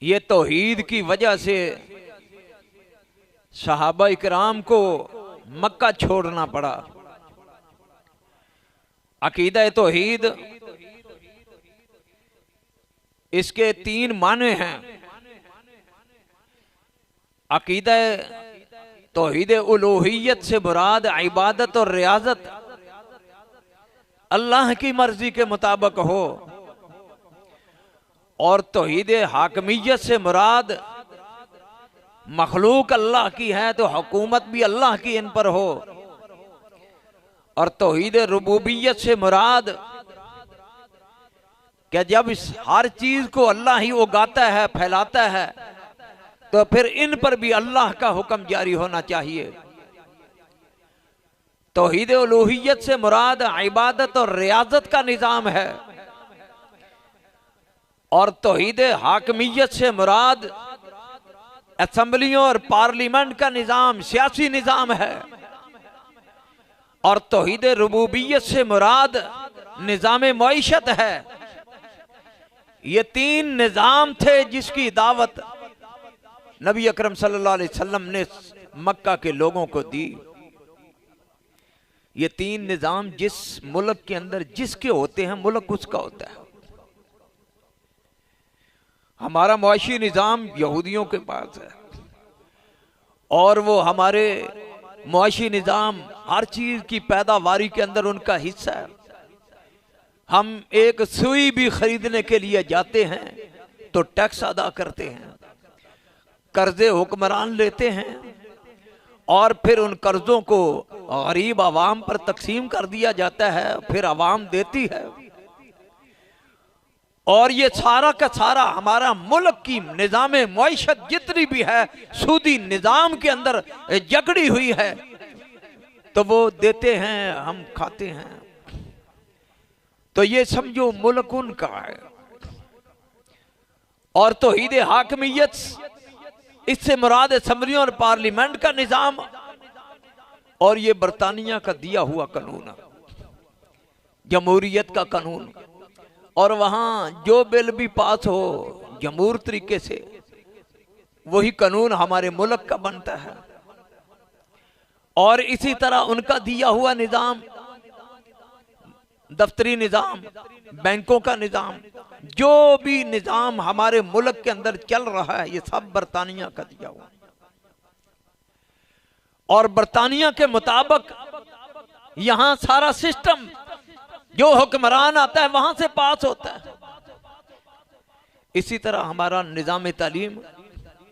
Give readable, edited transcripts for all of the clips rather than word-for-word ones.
ये तौहीद की वजह से सहाबा इकराम को मक्का छोड़ना पड़ा। अकीदा तौहीद इसके 3 माने हैं। अकीदा तौहीद उलूहियत से मुराद इबादत और रियाजत अल्लाह की मर्जी के मुताबिक हो, और तौहीद हाकमियत से मुराद मखलूक अल्लाह की है तो हुकूमत भी अल्लाह की इन पर हो, और तौहीद रुबूबियत से मुराद कि जब इस हर चीज को अल्लाह ही उगाता है, फैलाता है, तो फिर इन पर भी अल्लाह का हुक्म जारी होना चाहिए। तौहीद उलूहियत से मुराद इबादत और रियाजत का निजाम है, और तौहीद हाकमियत से मुराद असेंबलियों और पार्लियामेंट का निजाम, सियासी निजाम है, और तौहीद रुबूबियत से मुराद निजाम मईशत है। ये 3 निजाम थे जिसकी दावत नबी अकरम सल्लल्लाहु अलैहि वसल्लम ने मक्का के लोगों को दी। ये 3 निजाम जिस मुल्क के अंदर जिसके होते हैं, मुल्क उसका होता है। हमारा मुआशी निजाम यहूदियों के पास है, और वो हमारे मुआशी निजाम हर चीज की पैदावारी के अंदर उनका हिस्सा है। हम एक सुई भी खरीदने के लिए जाते हैं तो टैक्स अदा करते हैं, कर्जे हुक्मरान लेते हैं, और फिर उन कर्जों को गरीब आवाम पर तकसीम कर दिया जाता है, फिर आवाम देती है। और ये सारा का सारा हमारा मुल्क की निजाम मईशत जितनी भी है सूदी निजाम के अंदर जकड़ी हुई है, तो वो देते हैं, हम खाते हैं। तो ये समझो मुल्क उनका है। और तौहीद हाकमियत इससे मुराद असेंबलियों और पार्लियामेंट का निजाम, और ये बरतानिया का दिया हुआ कानून, जमहूरियत का कानून। और वहां जो बिल भी पास हो जमहूर तरीके से, वही कानून हमारे मुल्क का बनता है। और इसी तरह उनका दिया हुआ निजाम, दफ्तरी निजाम, बैंकों का निजाम, जो भी निजाम हमारे मुल्क के अंदर चल रहा है, ये सब बरतानिया का दिया हुआ। और बरतानिया के मुताबिक यहां सारा सिस्टम, जो हुक्मरान आता है वहां से पास होता है। इसी तरह हमारा निजाम तालीम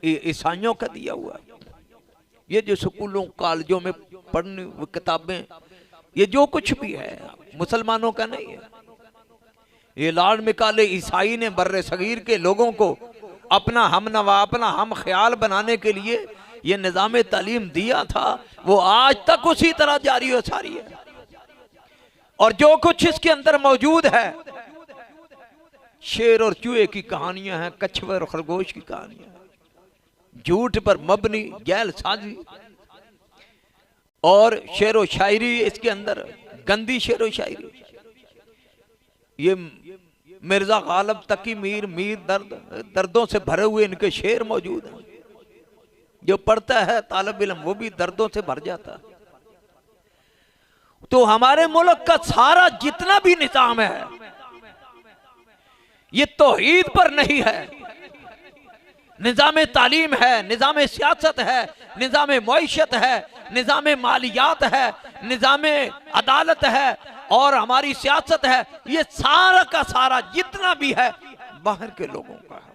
ईसाइयों का दिया हुआ है। ये जो स्कूलों कॉलेजों में पढ़ने किताबें, ये जो कुछ भी है मुसलमानों का नहीं है। ये लॉर्ड मैकाले ईसाई ने बर्रे सगीर के लोगों को अपना हमनवा, अपना हम ख्याल बनाने के लिए ये निजाम तालीम दिया था, वो आज तक उसी तरह जारी हो सारी है। और जो कुछ इसके अंदर मौजूद है, शेर और चूहे की कहानियां हैं, कछुए और खरगोश की कहानियां, झूठ पर मबनी गैल साजी, और शेर व शायरी इसके अंदर, गंदी शेर व शायरी। ये मिर्जा गालिब तकी मीर दर्दों से भरे हुए इनके शेर मौजूद हैं। जो पढ़ता है तालिब इल्म वो भी दर्दों से भर जाता है। तो हमारे मुल्क का सारा जितना भी निजाम है, ये तौहीद पर नहीं है। निजाम तालीम है, निजाम सियासत है, निजाम मईशत है, निजाम मालियात है, निजाम अदालत है, और हमारी सियासत है। ये सारा का सारा जितना भी है बाहर के लोगों का है।